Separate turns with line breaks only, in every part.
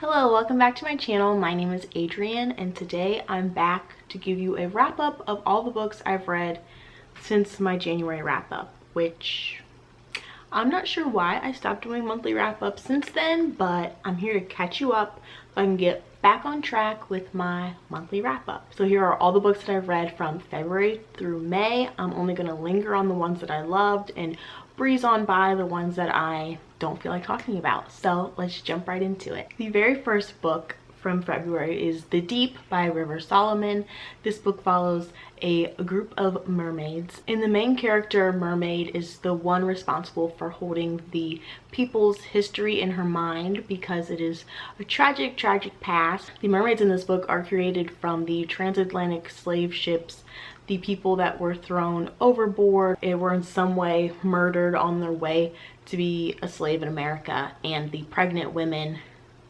Hello, welcome back to my channel. My name is Adrienne and today I'm back to give you a wrap up of all the books I've read since my January wrap up, which I'm not sure why I stopped doing monthly wrap ups since then, but I'm here to catch you up so I can get back on track with my monthly wrap up. So here are all the books that I've read from February through May. I'm only going to linger on the ones that I loved and breeze on by the ones that I don't feel like talking about. So let's jump right into it. The very first book from February is The Deep by River Solomon. This book follows a group of mermaids, and the main character, mermaid, is the one responsible for holding the people's history in her mind because it is a tragic past. The mermaids in this book are created from the transatlantic slave ships, the people that were thrown overboard and were in some way murdered on their way to be a slave in America, and the pregnant women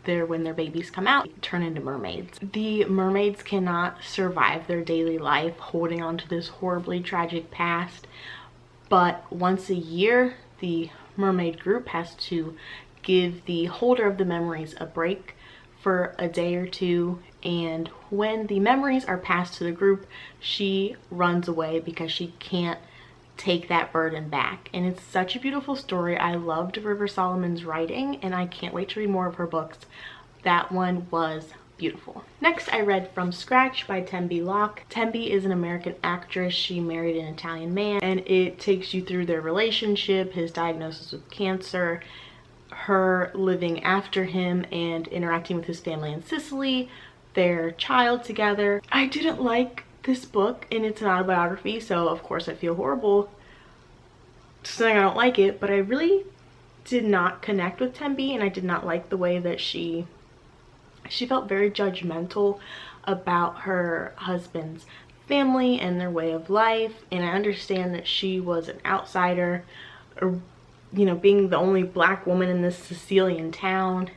there when their babies come out turn into mermaids. The mermaids cannot survive their daily life holding on to this horribly tragic past, but once a year the mermaid group has to give the holder of the memories a break for a day or two, and when the memories are passed to the group, she runs away because she can't take that burden back. And it's such a beautiful story. I loved River Solomon's writing and I can't wait to read more of her books. That one was beautiful. Next, I read From Scratch by Tembi Locke. Tembi is an American actress. She married an Italian man, and it takes you through their relationship, his diagnosis with cancer, her living after him and interacting with his family in Sicily, their child together. I didn't like this book, and it's an autobiography, so of course I feel horrible saying I don't like it, but I really did not connect with Tembi, and I did not like the way that she felt very judgmental about her husband's family and their way of life. And I understand that she was an outsider, or you know, being the only black woman in this Sicilian town,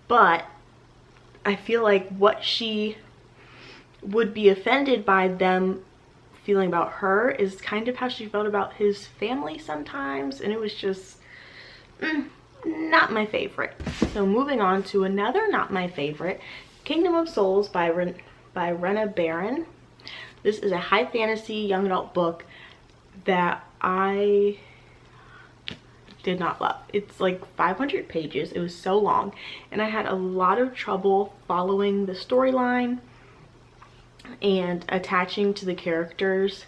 but I feel like what she would be offended by them feeling about her is kind of how she felt about his family sometimes, and it was just not my favorite. So moving on to another not my favorite, Kingdom of Souls by Rena Barron. This is a high fantasy young adult book that I did not love. It's like 500 pages. It was so long and I had a lot of trouble following the storyline and attaching to the characters.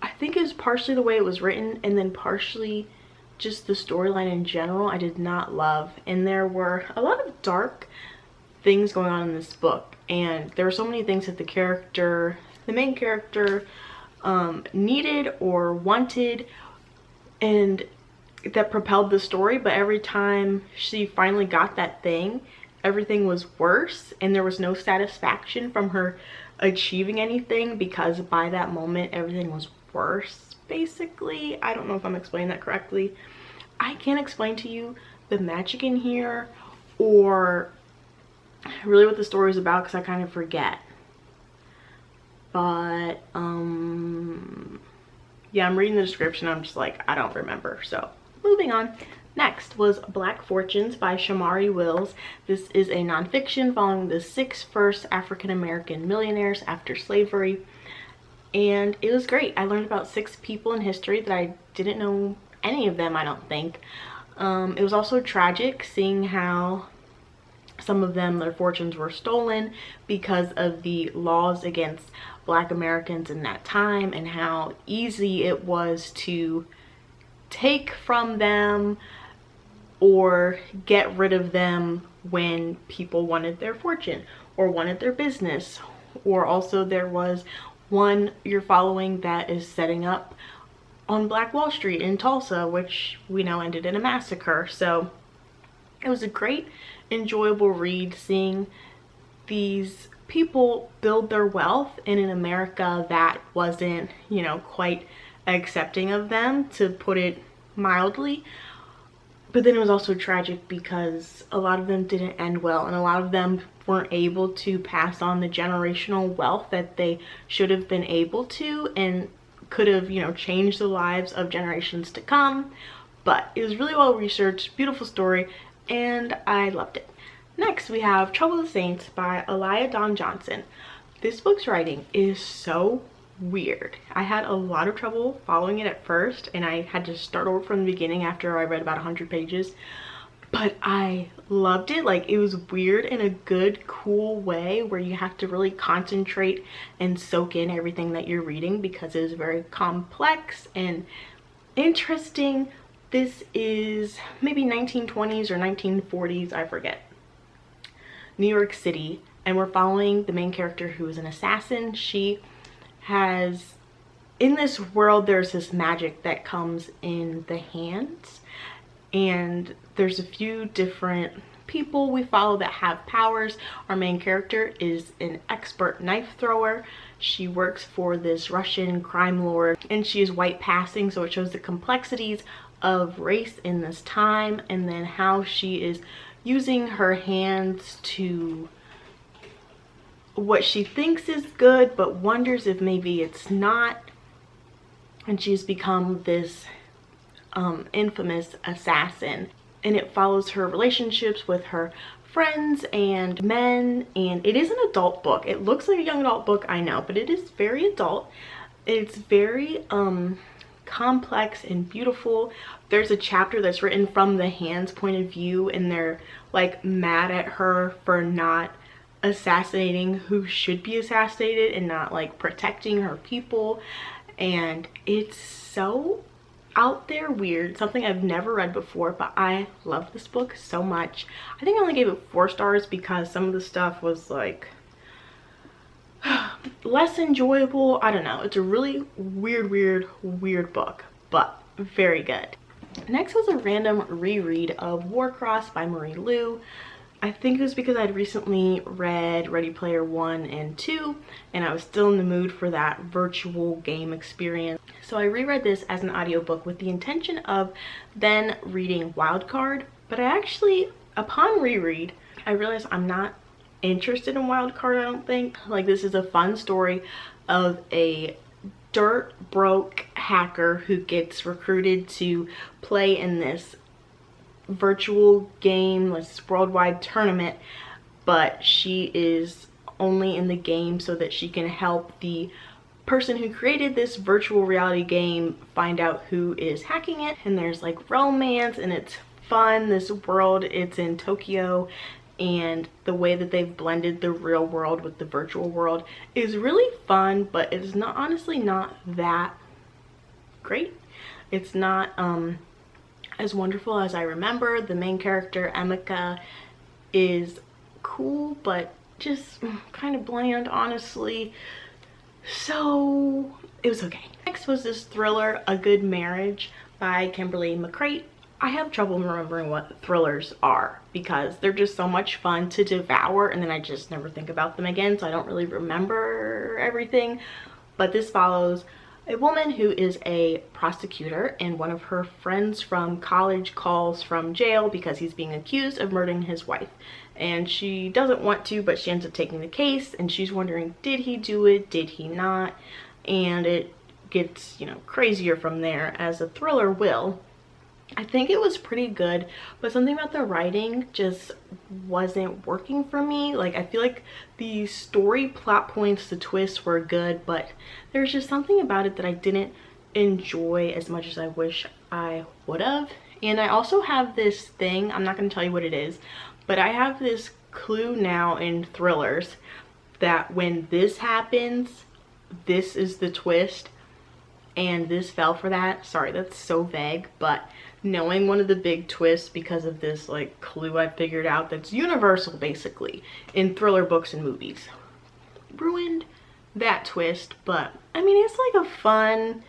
I think it was partially the way it was written and then partially just the storyline in general I did not love. And there were a lot of dark things going on in this book, and there were so many things that the main character needed or wanted and that propelled the story, but every time she finally got that thing, everything was worse and there was no satisfaction from her achieving anything because by that moment everything was worse, basically. I don't know if I'm explaining that correctly. I can't explain to you the magic in here or really what the story is about because I kind of forget, but yeah, I'm reading the description, I'm just like, I don't remember. So moving on. Next was Black Fortunes by Shamari Wills. This is a nonfiction following the 6 first African-American millionaires after slavery, and it was great. I learned about 6 people in history that I didn't know any of them, I don't think. It was also tragic seeing how some of them, their fortunes were stolen because of the laws against Black Americans in that time, and how easy it was to take from them or get rid of them when people wanted their fortune or wanted their business. Or also there was one you're following that is setting up on Black Wall Street in Tulsa, which we know ended in a massacre. So it was a great, enjoyable read seeing these people build their wealth in an America that wasn't, you know, quite accepting of them, to put it mildly. But then it was also tragic because a lot of them didn't end well, and a lot of them weren't able to pass on the generational wealth that they should have been able to, and could have, you know, changed the lives of generations to come. But it was really well researched, beautiful story, and I loved it. Next, we have Trouble of the Saints by Elia Dawn Johnson. This book's writing is so weird. I had a lot of trouble following it at first, and I had to start over from the beginning after I read about 100 pages. But I loved it. Like, it was weird in a good, cool way where you have to really concentrate and soak in everything that you're reading because it is very complex and interesting. This is maybe 1920s or 1940s, I forget. New York City, and we're following the main character who is an assassin. She has, in this world, there's this magic that comes in the hands, and there's a few different people we follow that have powers. Our main character is an expert knife thrower. She works for this Russian crime lord, and she is white passing, so it shows the complexities of race in this time, and then how she is using her hands to what she thinks is good but wonders if maybe it's not, and she's become this infamous assassin. And it follows her relationships with her friends and men, and it is an adult book. It looks like a young adult book, I know, but it is very adult. It's very complex and beautiful. There's a chapter that's written from the hand's point of view, and they're like mad at her for not assassinating who should be assassinated and not like protecting her people. And it's so out there weird, something I've never read before, but I love this book so much. I think I only gave it 4 stars because some of the stuff was like less enjoyable. I don't know. It's a really weird book, but very good. Next was a random reread of Warcross by Marie Lu. I think it was because I'd recently read Ready Player 1 and 2, and I was still in the mood for that virtual game experience. So I reread this as an audiobook with the intention of then reading Wildcard, but I actually, upon reread, I realized I'm not interested in Wildcard, I don't think. Like, this is a fun story of a dirt broke hacker who gets recruited to play in this virtual game, this worldwide tournament, but she is only in the game so that she can help the person who created this virtual reality game find out who is hacking it. And there's like romance, and it's fun. This world, it's in Tokyo, and the way that they've blended the real world with the virtual world is really fun, but it's not, honestly not that great. It's not as wonderful as I remember. The main character, Emika, is cool, but just kind of bland, honestly. So it was okay. Next was this thriller, A Good Marriage by Kimberly McCreight. I have trouble remembering what thrillers are because they're just so much fun to devour, and then I just never think about them again, so I don't really remember everything. But this follows a woman who is a prosecutor, and one of her friends from college calls from jail because he's being accused of murdering his wife. And she doesn't want to, but she ends up taking the case, and she's wondering, did he do it? Did he not? And it gets, you know, crazier from there, as a thriller will. I think it was pretty good, but something about the writing just wasn't working for me. Like, I feel like the story plot points, the twists were good, but there's just something about it that I didn't enjoy as much as I wish I would have. And I also have this thing, I'm not going to tell you what it is, but I have this clue now in thrillers that when this happens, this is the twist, and this fell for that. Sorry, that's so vague, but knowing one of the big twists because of this like clue I figured out that's universal basically in thriller books and movies ruined that twist. But I mean, it's like a fun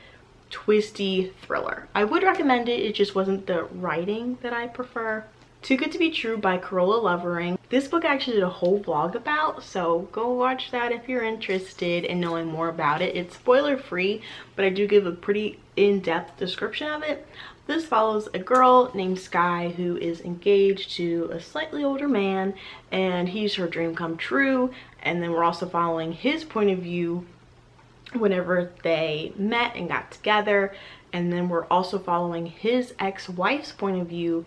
twisty thriller. I would recommend it. It just wasn't the writing that I prefer. Too Good to Be True by Corolla Lovering. This book I actually did a whole vlog about, so go watch that if you're interested in knowing more about it. It's spoiler free, but I do give a pretty in-depth description of it. This follows a girl named Sky who is engaged to a slightly older man, and he's her dream come true. And then we're also following his point of view whenever they met and got together. And then we're also following his ex-wife's point of view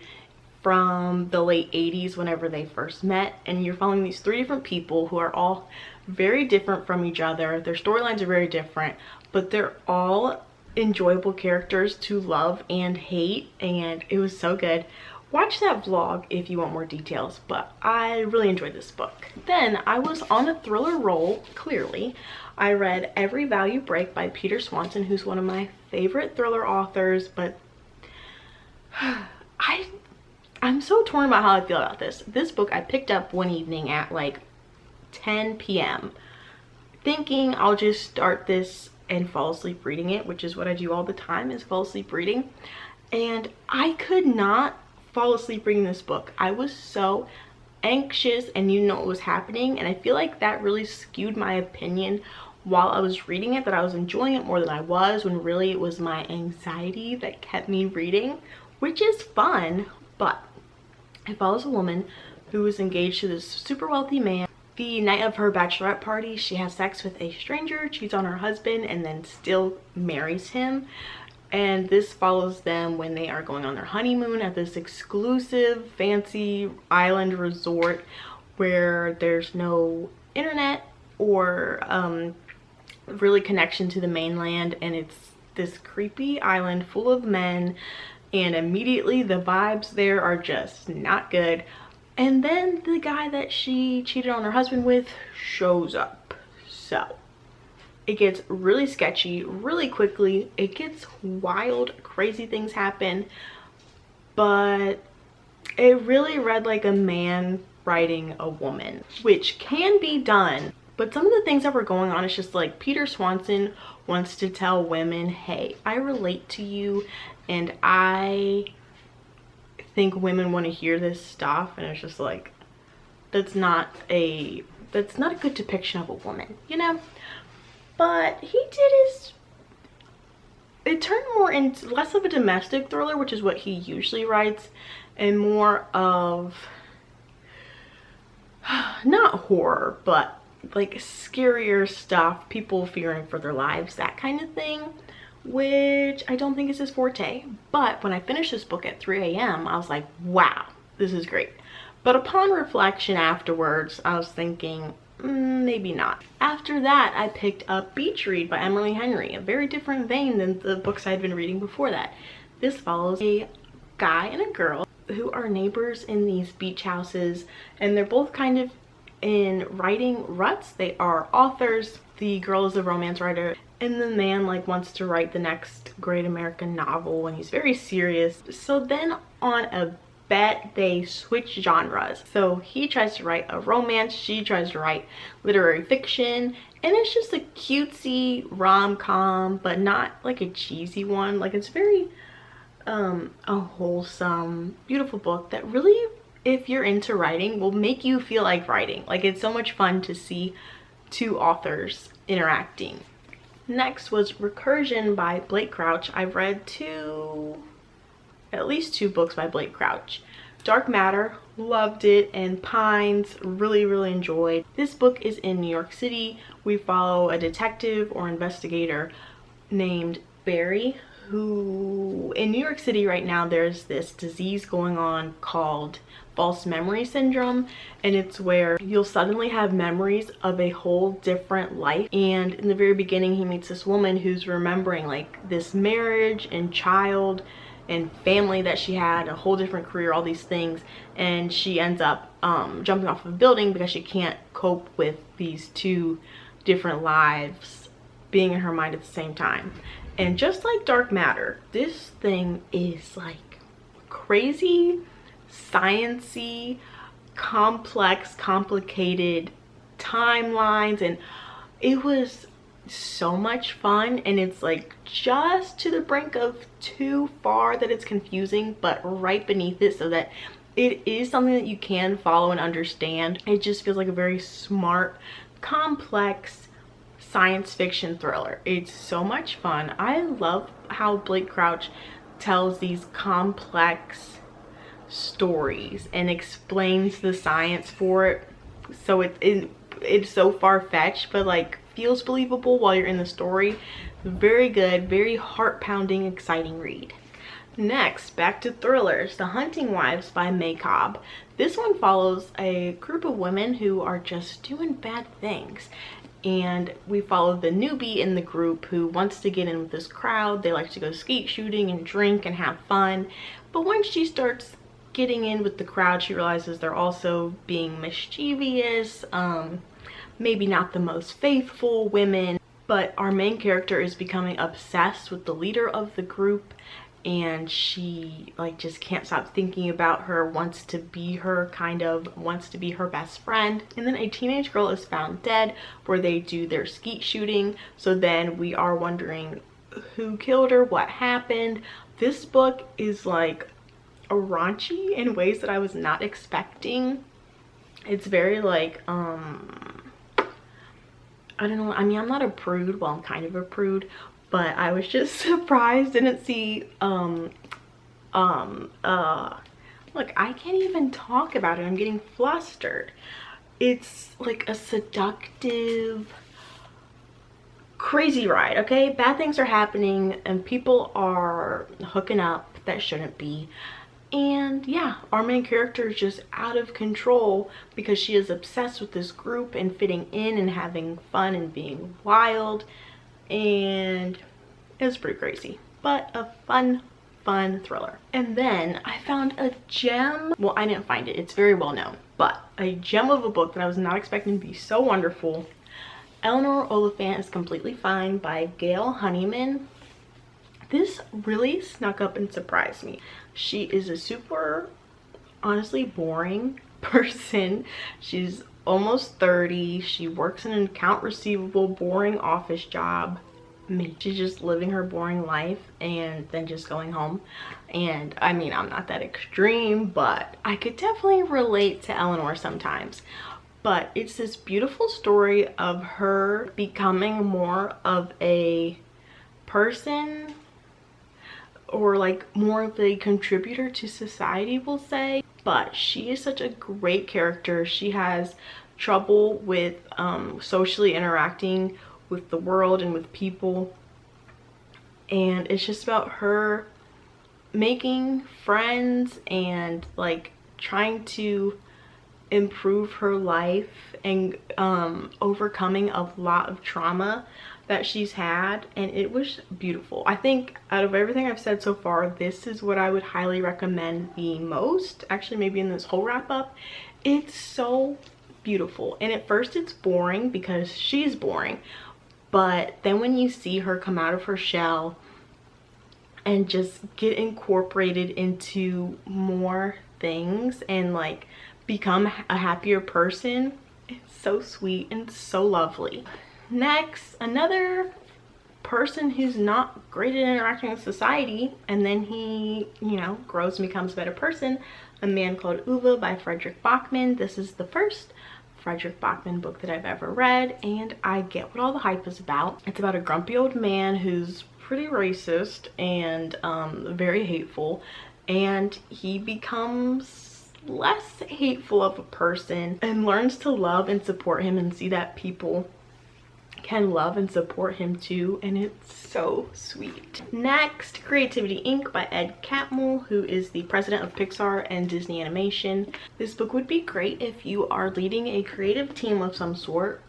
from the late 80s whenever they first met, and you're following these 3 different people who are all very different from each other. Their storylines are very different, but they're all enjoyable characters to love and hate, and it was so good. Watch that vlog if you want more details, but I really enjoyed this book. Then I was on a thriller roll, clearly. I read Every Value Break by Peter Swanson, who's one of my favorite thriller authors, but I'm so torn about how I feel about this. This book I picked up one evening at like 10 p.m. thinking I'll just start this and fall asleep reading it, which is what I do all the time, is fall asleep reading. And I could not fall asleep reading this book. I was so anxious and you know what was happening, and I feel like that really skewed my opinion while I was reading it, that I was enjoying it more than I was, when really it was my anxiety that kept me reading, which is fun. But it follows a woman who is engaged to this super wealthy man. The night of her bachelorette party, she has sex with a stranger, cheats on her husband, and then still marries him. And this follows them when they are going on their honeymoon at this exclusive fancy island resort where there's no internet or really connection to the mainland, and it's this creepy island full of men, and immediately the vibes there are just not good. And then the guy that she cheated on her husband with shows up. So it gets really sketchy really quickly. It gets wild, crazy things happen, but it really read like a man writing a woman, which can be done. But some of the things that were going on, it's just like Peter Swanson wants to tell women, hey, I relate to you, and I think women want to hear this stuff. And it's just like, that's not a good depiction of a woman, you know? But he did his, it turned more into less of a domestic thriller, which is what he usually writes, and more of, not horror, but like scarier stuff, people fearing for their lives, that kind of thing, which I don't think is his forte. But when I finished this book at 3 a.m. I was like, wow, this is great. But upon reflection afterwards, I was thinking, maybe not. After that, I picked up Beach Read by Emily Henry, a very different vein than the books I'd been reading before that. This follows a guy and a girl who are neighbors in these beach houses, and they're both kind of in writing ruts. They are authors. The girl is a romance writer, and the man like wants to write the next great American novel, and he's very serious. So then on a bet, they switch genres. So he tries to write a romance, she tries to write literary fiction, and it's just a cutesy rom-com, but not like a cheesy one. Like, it's very a wholesome, beautiful book that really, if you're into writing, will make you feel like writing. Like, it's so much fun to see 2 authors interacting. Next was Recursion by Blake Crouch. I've read at least two books by Blake Crouch. Dark Matter, loved it, and Pines, really enjoyed. This book is in New York City. We follow a detective or investigator named Barry, who in New York City right now, there's this disease going on called false memory syndrome, and it's where you'll suddenly have memories of a whole different life. And in the very beginning, he meets this woman who's remembering like this marriage and child and family that she had, a whole different career, all these things, and she ends up jumping off of a building because she can't cope with these 2 different lives being in her mind at the same time. And just like Dark Matter, this thing is like crazy, sciencey, complex, complicated timelines, and it was so much fun. And it's like just to the brink of too far that it's confusing, but right beneath it, so that it is something that you can follow and understand. It just feels like a very smart, complex science fiction thriller. It's so much fun. I love how Blake Crouch tells these complex stories and explains the science for it, so it's so far-fetched but like feels believable while you're in the story. Very good, very heart-pounding, exciting read. Next, back to thrillers, The Hunting Wives by May Cobb. This one follows a group of women who are just doing bad things. And we follow the newbie in the group who wants to get in with this crowd. They like to go skeet shooting and drink and have fun. But when she starts getting in with the crowd, she realizes they're also being mischievous, maybe not the most faithful women. But our main character is becoming obsessed with the leader of the group, and she like just can't stop thinking about her, wants to be her, wants to be her best friend. And then a teenage girl is found dead where they do their skeet shooting. So then we are wondering who killed her, what happened. This book is like raunchy in ways that I was not expecting. It's very like I don't know, I mean, I'm not a prude, well, I'm kind of a prude, but I was just surprised, didn't see, look, I can't even talk about it, I'm getting flustered. It's like a seductive, crazy ride, okay? Bad things are happening and people are hooking up that shouldn't be. And yeah, our main character is just out of control because she is obsessed with this group and fitting in and having fun and being wild. And it was pretty crazy, but a fun thriller. And then I found a gem. Well, I didn't find it, it's very well known, but a gem of a book that I was not expecting to be so wonderful. Eleanor Oliphant is Completely Fine by Gail Honeyman. This really snuck up and surprised me. She is a super, honestly, boring person. She's almost 30. She works in an account receivable, boring office job. She's just living her boring life and then just going home. And I mean, I'm not that extreme, but I could definitely relate to Eleanor sometimes. But it's this beautiful story of her becoming more of a person, or like more of a contributor to society, we'll say. But she is such a great character. She has trouble with socially interacting with the world and with people, and it's just about her making friends and like trying to improve her life and overcoming a lot of trauma that she's had. And it was beautiful. I think out of everything I've said so far, this is what I would highly recommend the most, actually maybe in this whole wrap up. It's so beautiful, and at first it's boring because she's boring, but then when you see her come out of her shell and just get incorporated into more things and like become a happier person, it's so sweet and so lovely. Next, another person who's not great at interacting with society, and then he, you know, grows and becomes a better person, A Man Calleduva by Frederick Bachman. This is the first Frederick Bachman book that I've ever read, and I get what all the hype is about. It's about a grumpy old man who's pretty racist and very hateful, and he becomes less hateful of a person and learns to love and support him and see that people can love and support him too, and it's so sweet. Next, Creativity Inc. by Ed Catmull, who is the president of Pixar and Disney Animation. This book would be great if you are leading a creative team of some sort,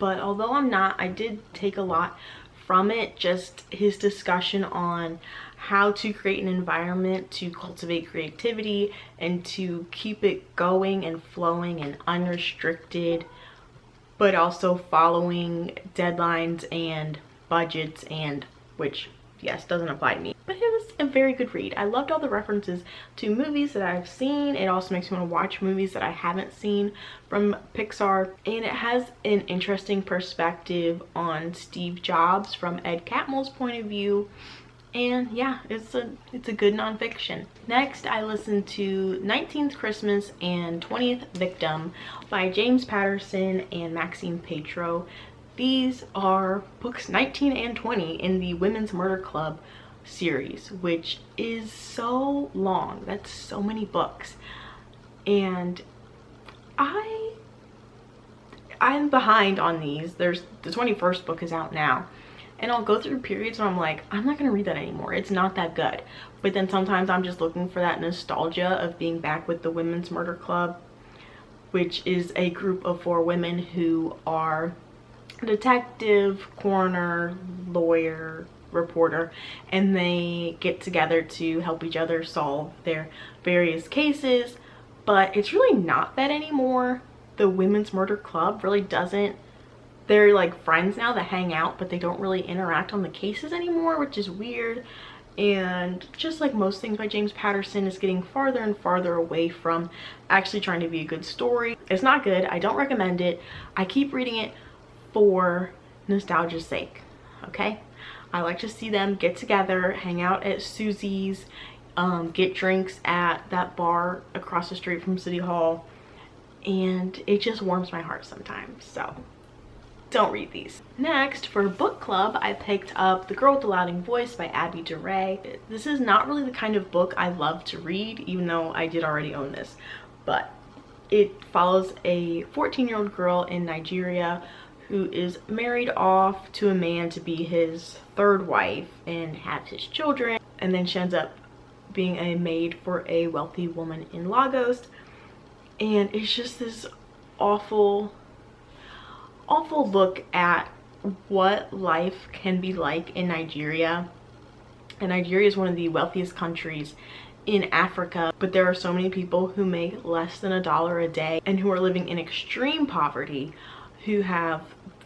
but although I'm not, I did take a lot from it. Just his discussion on how to create an environment to cultivate creativity and to keep it going and flowing and unrestricted, but also following deadlines and budgets, and which, yes, doesn't apply to me. But it was a very good read. I loved all the references to movies that I've seen. It also makes me want to watch movies that I haven't seen from Pixar. And it has an interesting perspective on Steve Jobs from Ed Catmull's point of view. And yeah, it's a good nonfiction. Next, I listened to 19th Christmas and 20th Victim by James Patterson and Maxine Petro. These are books 19 and 20 in the Women's Murder Club series, which is so long. That's so many books. And I'm behind on these. The 21st book is out now. and I'll go through periods where I'm like, I'm not gonna read that anymore, it's not that good. But then sometimes I'm just looking for that nostalgia of being back with the Women's Murder Club, which is a group of 4 women who are detective, coroner, lawyer, reporter, and they get together to help each other solve their various cases. But it's really not that anymore. The Women's Murder Club really doesn't, they're like friends now that hang out, but they don't really interact on the cases anymore, which is weird. And just like most things by James Patterson, is getting farther and farther away from actually trying to be a good story. It's not good. I don't recommend it. I keep reading it for nostalgia's sake, okay? I like to see them get together, hang out at Susie's, get drinks at that bar across the street from City Hall, and it just warms my heart sometimes. So don't read these. Next, for book club, I picked up The Girl with the Louding Voice by Abby DeRay. This is not really the kind of book I love to read, even though I did already own this, but it follows a 14-year-old girl in Nigeria who is married off to a man to be his 3rd wife and have his children, and then she ends up being a maid for a wealthy woman in Lagos. And it's just this awful look at what life can be like in Nigeria. And Nigeria is one of the wealthiest countries in Africa, but there are so many people who make less than $1 a day and who are living in extreme poverty, who have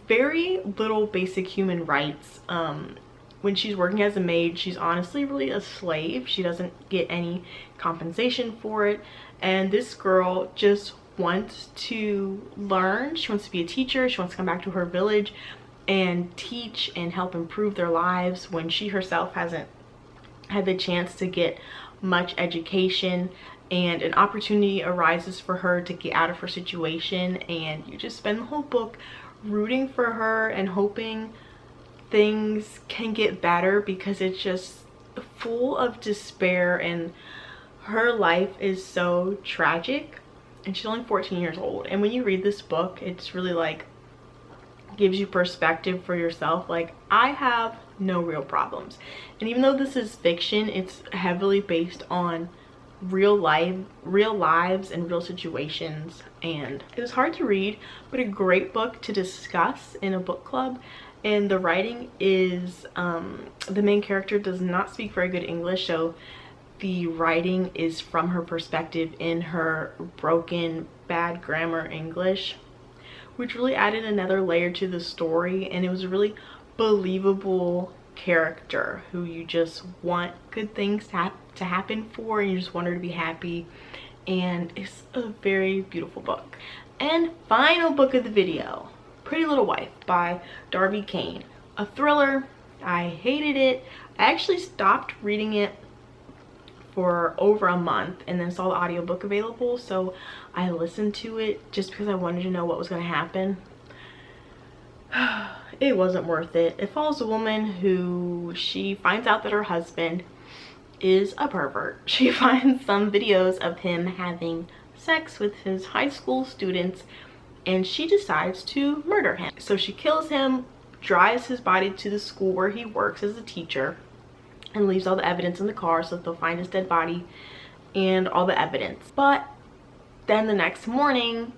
very little basic human rights. When she's working as a maid, she's honestly really a slave. She doesn't get any compensation for it. And this girl just wants to learn. She wants to be a teacher. She wants to come back to her village and teach and help improve their lives when she herself hasn't had the chance to get much education. And an opportunity arises for her to get out of her situation, and you just spend the whole book rooting for her and hoping things can get better, because it's just full of despair and her life is so tragic. And she's only 14 years old, and when you read this book, it's really like gives you perspective for yourself. Like, I have no real problems, and even though this is fiction, it's heavily based on real lives and real situations, and it was hard to read, but a great book to discuss in a book club. And the writing is the main character does not speak very good English, so the writing is from her perspective in her broken, bad grammar English, which really added another layer to the story. And it was a really believable character who you just want good things to happen for, and you just want her to be happy. And it's a very beautiful book. And final book of the video, Pretty Little Wife by Darby Kane. A thriller. I hated it. I actually stopped reading it for over a month and then saw the audiobook available, so I listened to it just because I wanted to know what was going to happen. It wasn't worth it. It follows a woman who, she finds out that her husband is a pervert. She finds some videos of him having sex with his high school students, and she decides to murder him. So she kills him, drives his body to the school where he works as a teacher, and leaves all the evidence in the car so that they'll find his dead body and all the evidence. But then the next morning,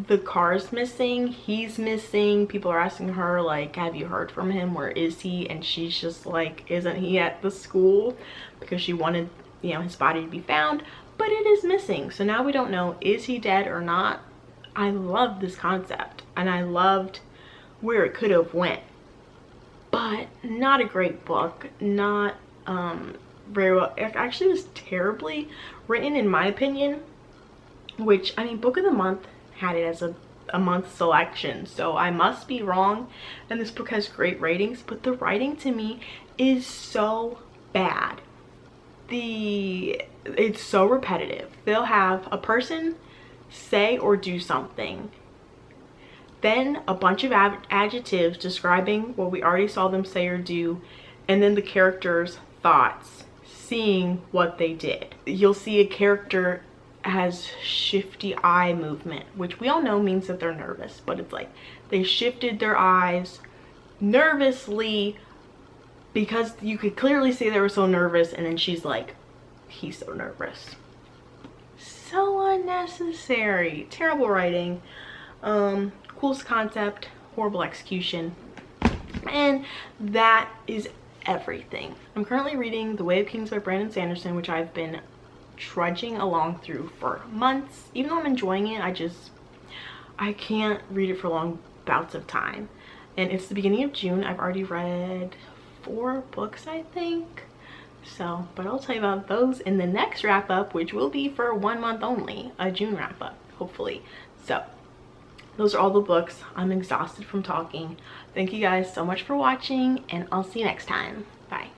the car's missing, he's missing. People are asking her, like, have you heard from him? Where is he? And she's just like, isn't he at the school? Because she wanted, you know, his body to be found, but it is missing. So now we don't know, is he dead or not? I love this concept, and I loved where it could have went, but not a great book. Not very well. It actually was terribly written in my opinion, which, I mean, book of the month had it as a month selection, so I must be wrong. And this book has great ratings, but the writing to me is so bad. It's so repetitive. They'll have a person say or do something, then a bunch of adjectives describing what we already saw them say or do, and then the character's thoughts seeing what they did. You'll see a character has shifty eye movement, which we all know means that they're nervous, but it's like they shifted their eyes nervously, because you could clearly see they were so nervous, and then she's like, he's so nervous. So unnecessary. Terrible writing. Coolest concept, horrible execution. And that is everything. I'm currently reading The Way of Kings by Brandon Sanderson, which I've been trudging along through for months. Even though I'm enjoying it, I can't read it for long bouts of time. And it's the beginning of June. I've already read 4 books, I think. So, but I'll tell you about those in the next wrap up, which will be for 1 month only, a June wrap up, hopefully. So those are all the books. I'm exhausted from talking. Thank you guys so much for watching, and I'll see you next time. Bye.